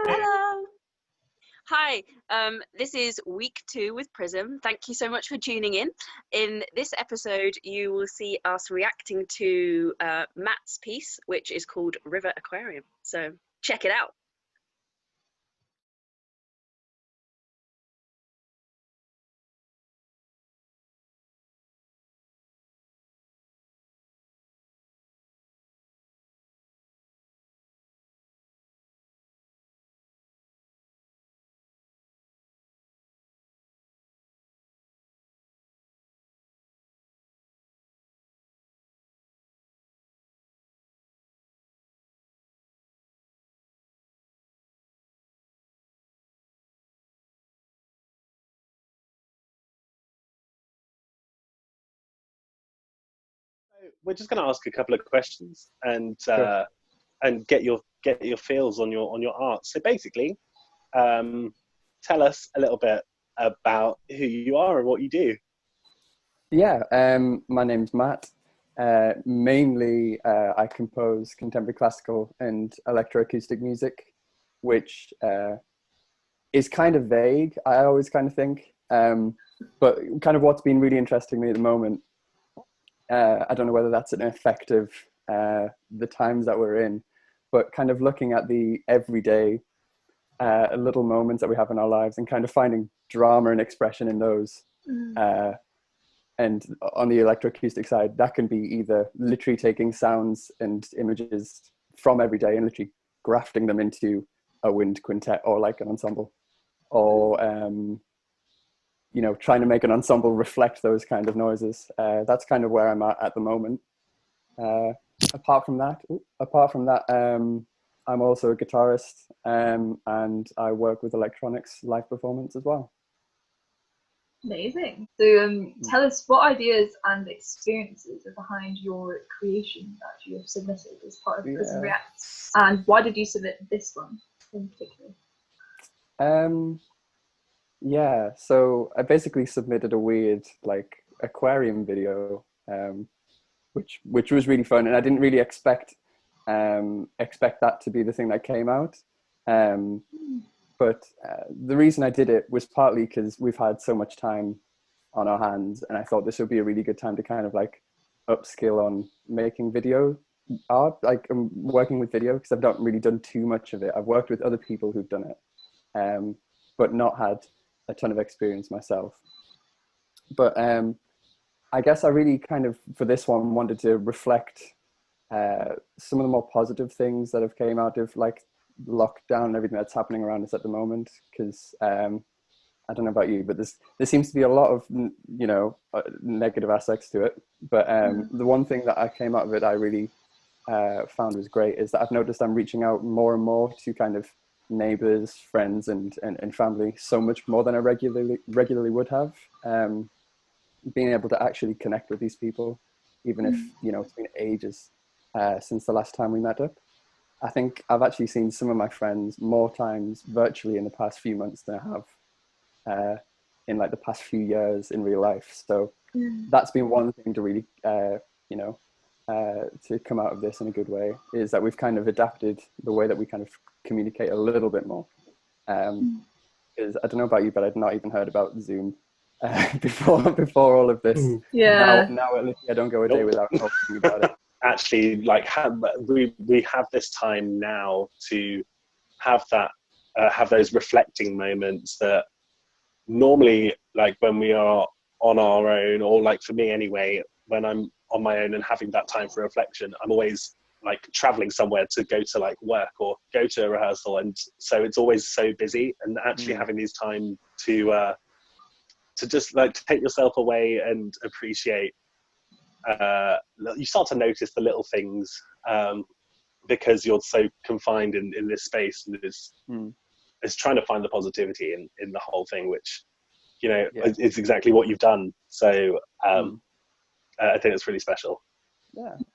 Hello. Hi, this is week 2 with PRISM. Thank you so much for tuning in. In this episode, you will see us reacting to Matt's piece, which is called River Aquarium. So check it out. We're just going to ask a couple of questions and Sure. and get your feels on your art. So basically, tell us a little bit about who you are and what you do. Yeah, my name's Matt. Mainly, I compose contemporary classical and electroacoustic music, which is kind of vague, I always kind of think. But kind of what's been really interesting to me at the moment, I don't know whether that's an effect of the times that we're in, but kind of looking at the everyday little moments that we have in our lives and kind of finding drama and expression in those. And on the electroacoustic side, that can be either literally taking sounds and images from every day and literally grafting them into a wind quintet or like an ensemble, or trying to make an ensemble reflect those kind of noises. That's kind of where I'm at the moment. Apart from that, I'm also a guitarist, and I work with electronics live performance as well. Amazing. So tell us what ideas and experiences are behind your creation that you have submitted as part of PRISM Reacts, and why did you submit this one in particular? Yeah, so I basically submitted a weird like aquarium video, which was really fun, and I didn't really expect that to be the thing that came out. But the reason I did it was partly because we've had so much time on our hands, and I thought this would be a really good time to kind of like upskill on making video art. Like I'm working with video because I've not really done too much of it. I've worked with other people who've done it, but not had a ton of experience myself. But I guess I really kind of, for this one, wanted to reflect some of the more positive things that have came out of like lockdown and everything that's happening around us at the moment. Because I don't know about you, but there seems to be a lot of negative aspects to it. But the one thing that I came out of it I really found was great is that I've noticed I'm reaching out more and more to kind of neighbors, friends, and family so much more than I regularly would have. Being able to actually connect with these people, even if it's been ages since the last time we met up. I think I've actually seen some of my friends more times virtually in the past few months than I have in like the past few years in real life. So that's been one thing to really to come out of this in a good way, is that we've kind of adapted the way that we kind of communicate a little bit more. Because I don't know about you, but I'd not even heard about Zoom before all of this. Yeah. Now at least I don't go a day without talking about it. Actually, like we have this time now to have that have those reflecting moments that normally, like when we are on our own, or like for me anyway, when I'm on my own and having that time for reflection, I'm always like traveling somewhere to go to like work or go to a rehearsal, and so it's always so busy. And actually having these time to just like take yourself away and appreciate, you start to notice the little things because you're so confined in this space, and it's trying to find the positivity in the whole thing, which is exactly what you've done. So I think it's really special.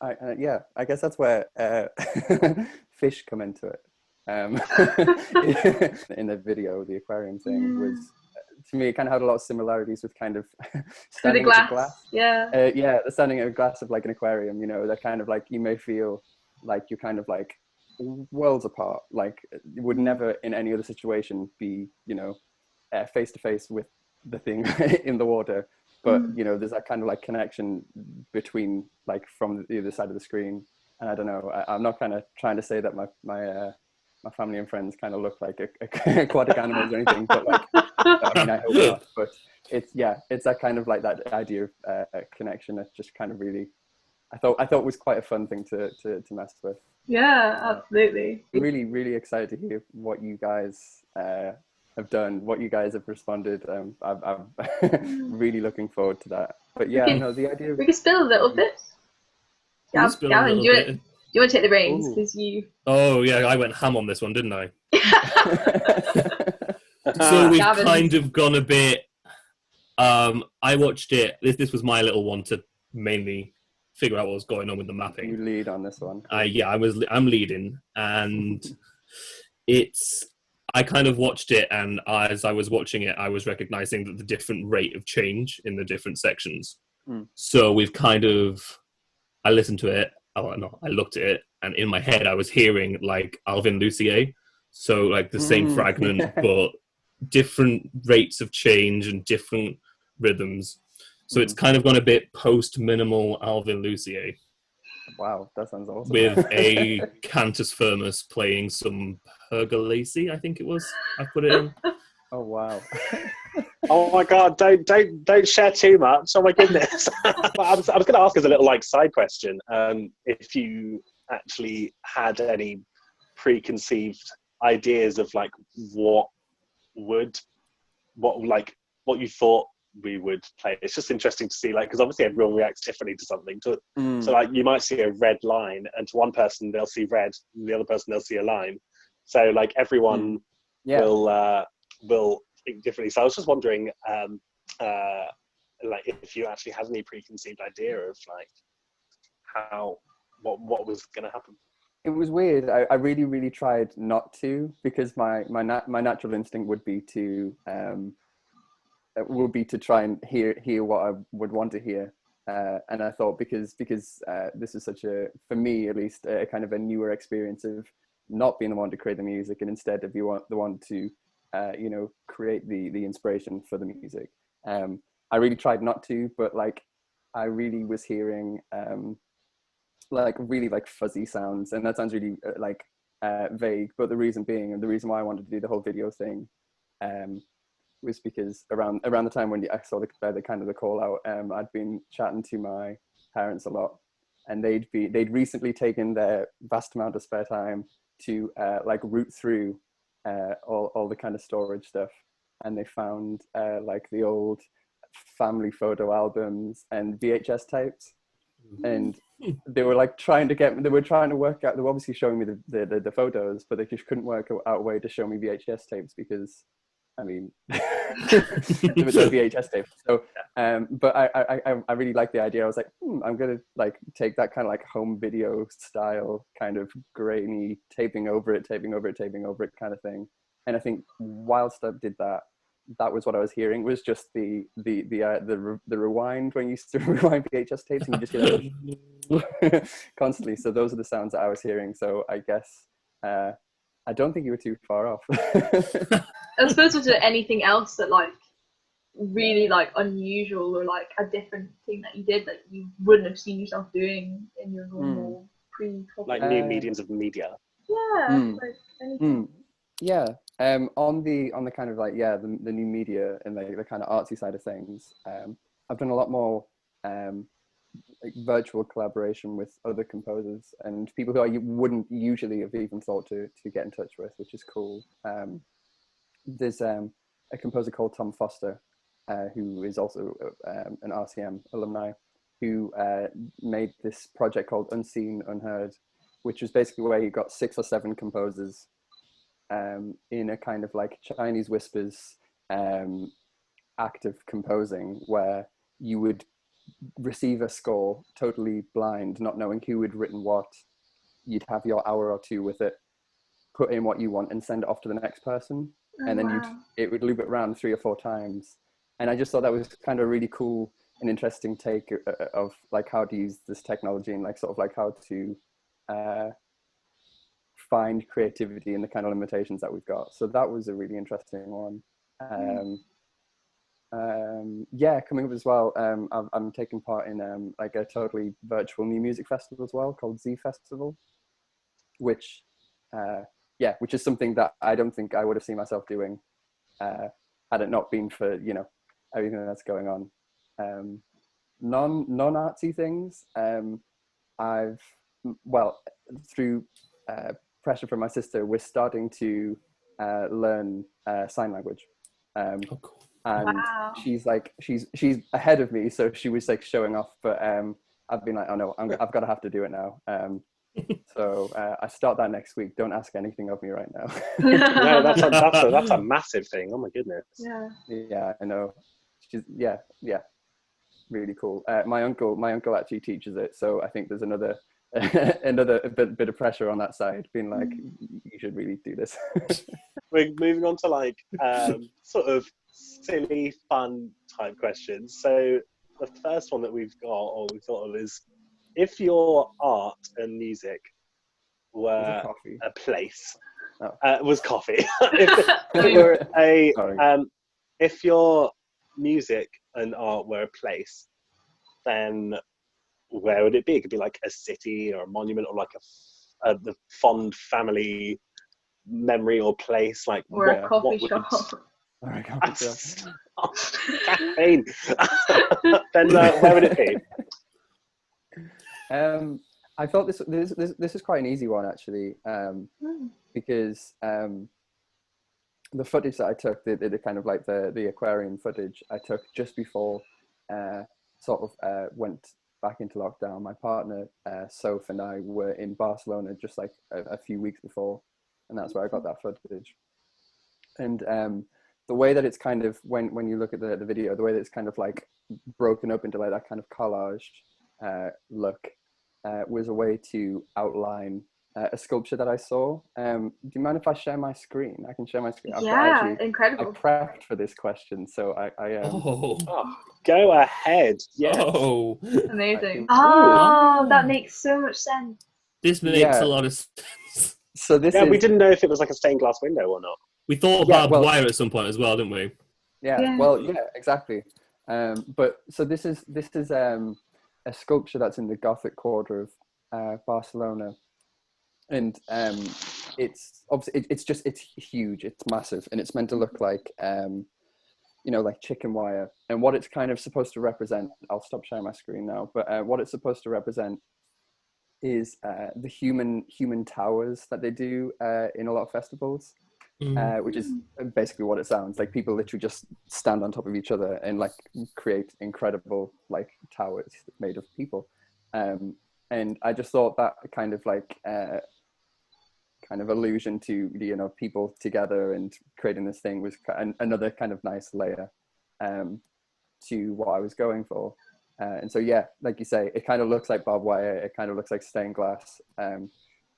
I guess that's where fish come into it. In the video, the aquarium thing was, to me, it kind of had a lot of similarities with kind of standing the at a glass. Yeah. Standing at a glass of like an aquarium, that kind of like, you may feel like you're kind of like worlds apart. Like, it would never in any other situation be, you know, face to face with the thing in the water. But you know, there's that kind of like connection between, like, from the other side of the screen. And I don't know, I'm not kind of trying to say that my family and friends kind of look like aquatic animals or anything, but like, I mean, I hope not. But it's that kind of like that idea of connection that just kind of really, I thought was quite a fun thing to mess with. Yeah, absolutely. I'm really, really excited to hear what you guys have done, what you guys have responded. I'm really looking forward to that. But yeah, the idea of, we can spill a little bit. Gavin, do you want to take the reins? Because you... Oh yeah, I went ham on this one, didn't I? So we've kind of gone a bit. I watched it. This was my little one to mainly figure out what was going on with the mapping. You lead on this one. I'm leading, and I kind of watched it, and as I was watching it, I was recognizing that the different rate of change in the different sections. So we've kind of, I listened to it. Oh no, I looked at it, and in my head I was hearing like Alvin Lucier, so like the same fragment, but different rates of change and different rhythms. So it's kind of gone a bit post-minimal Alvin Lucier. Wow, that sounds awesome. With a Cantus Firmus playing some Pergolesi, I think it was. I put it in. Oh wow. Oh my god! Don't share too much. Oh my goodness! I was going to ask as a little like side question, if you actually had any preconceived ideas of like what you thought we would play. It's just interesting to see, like, because obviously everyone reacts differently to something. So like you might see a red line, and to one person they'll see red, and the other person they'll see a line. So like everyone will think differently. So I was just wondering, like, if you actually had any preconceived idea of like what was going to happen. It was weird. I really, really tried not to, because my natural instinct would be to try and hear what I would want to hear. And I thought, because this is such a, for me at least, a kind of a newer experience of not being the one to create the music, and instead of the one to you know, create the inspiration for the music. I really tried not to, but like I really was hearing like really like fuzzy sounds, and that sounds really like vague, but the reason being, and the reason why I wanted to do the whole video thing was because around the time when I saw the kind of the call out, I'd been chatting to my parents a lot, and they'd recently taken their vast amount of spare time to like root through all the kind of storage stuff, and they found like the old family photo albums and VHS tapes, and they were like trying to work out, they were obviously showing me the photos, but they just couldn't work out a way to show me VHS tapes, because I mean there was no VHS tape. So but I really liked the idea. I was like, I'm gonna like take that kind of like home video style kind of grainy taping over it kind of thing. And I think whilst I did that, that was what I was hearing, was just the rewind, when you used to rewind VHS tapes and you just hear that constantly. So those are the sounds that I was hearing. So I guess I don't think you were too far off. I suppose, was there anything else that like really like unusual, or like a different thing that you did that you wouldn't have seen yourself doing in your normal like new mediums of media? Yeah, like anything. Yeah. On the kind of like the new media and the kind of artsy side of things, I've done a lot more like virtual collaboration with other composers and people who I wouldn't usually have even thought to get in touch with, which is cool. There's a composer called Tom Foster, who is also an RCM alumni, who made this project called Unseen Unheard, which was basically where he got 6 or 7 composers in a kind of like Chinese whispers act of composing, where you would receive a score totally blind, not knowing who had written what. You'd have your hour or two with it, put in what you want, and send it off to the next person. And then it would loop it around 3 or 4 times. And I just thought that was kind of a really cool and interesting take of like how to use this technology, and like sort of like how to find creativity in the kind of limitations that we've got. So that was a really interesting one. Yeah, coming up as well, I'm taking part in like a totally virtual new music festival as well called Z Festival, which which is something that I don't think I would have seen myself doing had it not been for, you know, everything that's going on. Non-artsy things, I've, well, through pressure from my sister, we're starting to learn sign language. Oh, cool. And wow. she's ahead of me, so she was like showing off, but I've been like, oh no, I've got to have to do it now. So I start that next week. Don't ask anything of me right now. No, that's a massive thing. Oh my goodness. Yeah, I know. She's yeah, really cool. My uncle actually teaches it, so I think there's another bit of pressure on that side, being like, you should really do this. We're moving on to like sort of silly, fun type questions. So the first one that we've got, or we thought of, is if your art and music were a place, was coffee. If your music and art were a place, then where would it be? It could be like a city or a monument, or like the fond family memory or place, like a coffee shop. Caffeine. Then where would it be? I thought this is quite an easy one actually, because the footage that I took, the kind of like the aquarium footage I took just before went back into lockdown. My partner Soph and I were in Barcelona just like a few weeks before, and that's where I got that footage. And the way that it's kind of, when you look at the video, the way that it's kind of like broken up into like that kind of collage look was a way to outline a sculpture that I saw. Do you mind if I share my screen? I can share my screen. Incredible. I prepped for this question, so go ahead. Yes. Amazing. That makes so much sense. This makes a lot of sense. So we didn't know if it was like a stained glass window or not. We thought barbed wire at some point as well, didn't we? Yeah. Well, yeah, exactly. But so this is a sculpture that's in the Gothic quarter of Barcelona, and it's obviously it's huge, it's massive, and it's meant to look like like chicken wire. And what it's kind of supposed to represent, I'll stop sharing my screen now, but what it's supposed to represent is the human towers that they do in a lot of festivals. Which is basically what it sounds like. People literally just stand on top of each other and like create incredible like towers made of people. And I just thought that kind of like kind of allusion to, you know, people together and creating this thing was another kind of nice layer to what I was going for. And so yeah, like you say, it kind of looks like barbed wire, it kind of looks like stained glass.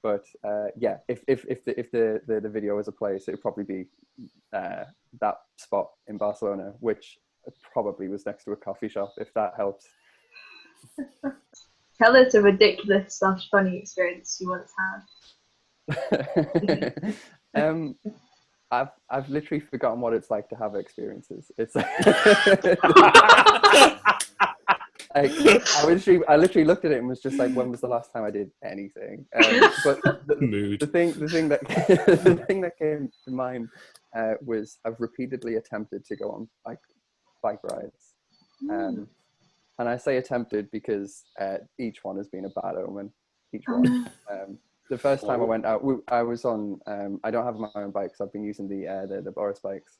But yeah, if the video was a place, it would probably be that spot in Barcelona, which probably was next to a coffee shop, if that helps. Tell us a ridiculous / funny experience you once had. I've literally forgotten what it's like to have experiences. It's I literally looked at it and was just like, when was the last time I did anything? But the thing that came to mind was I've repeatedly attempted to go on bike rides, and I say attempted because each one has been a bad omen. Each one. The first time I went out, I was on. I don't have my own bike, so I've been using the Boris bikes.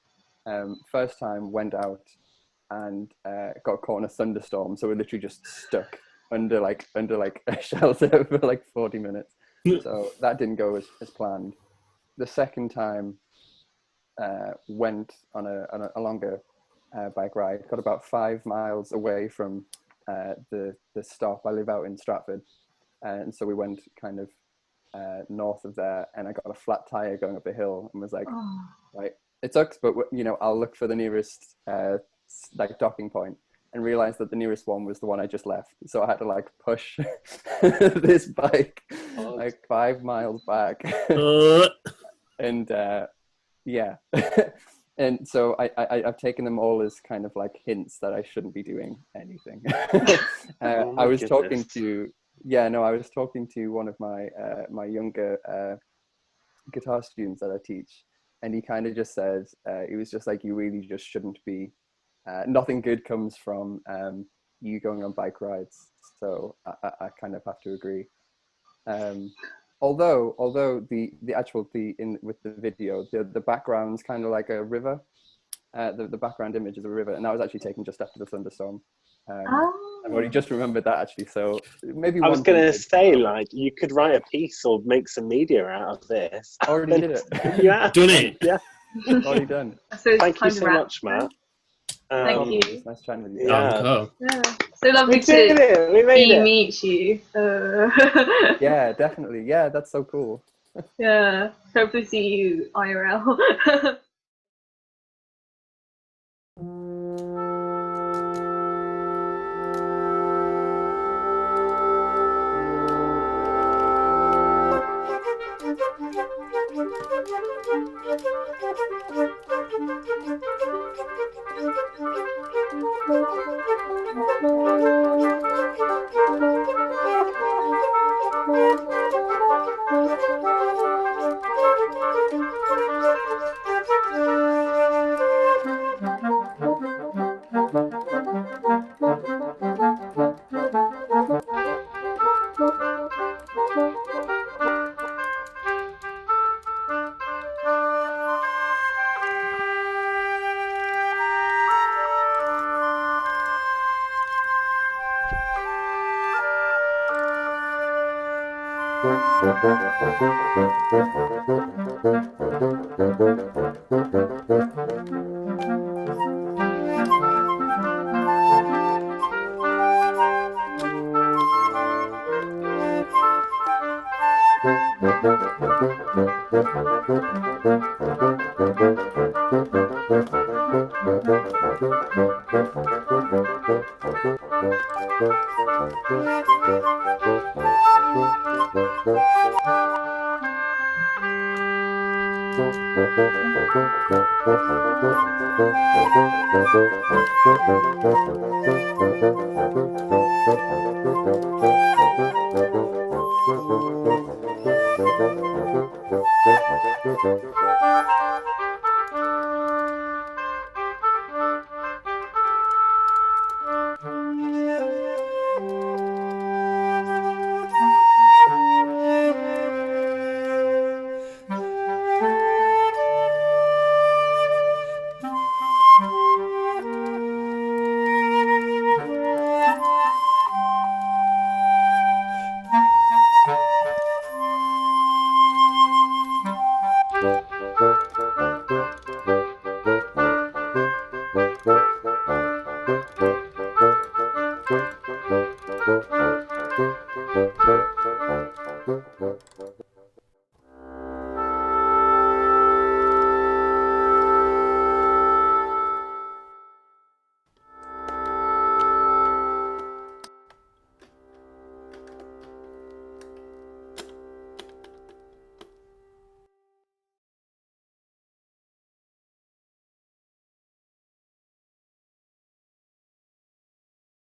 First time went out and got caught in a thunderstorm, so we're literally just stuck under like a shelter for like 40 minutes. So that didn't go as planned. The second time went on a longer bike ride, got about 5 miles away from the stop. I live out in Stratford, and so we went kind of north of there, and I got a flat tire going up a hill and was like, right, it sucks, but you know, I'll look for the nearest like docking point, and realized that the nearest one was the one I just left. So I had to like push this bike like 5 miles back. And yeah. And so I've taken them all as kind of like hints that I shouldn't be doing anything. I was talking to one of my my younger guitar students that I teach, and he kind of just said, he was just like, you really just shouldn't be, nothing good comes from you going on bike rides. So I kind of have to agree. Although the actual with the video, the background's kind of like a river. The background image is a river, and that was actually taken just after the thunderstorm. I've already just remembered that actually. So maybe I was going to say, like, you could write a piece or make some media out of this. Already did it. Yeah, done it. Yeah, already done. So thank you so much, Matt. Thank you. It's nice chatting with you. Yeah. Yeah, so lovely We did to it. We made it. meet you. Yeah, definitely. Yeah, that's so cool. Yeah, hopefully see you IRL.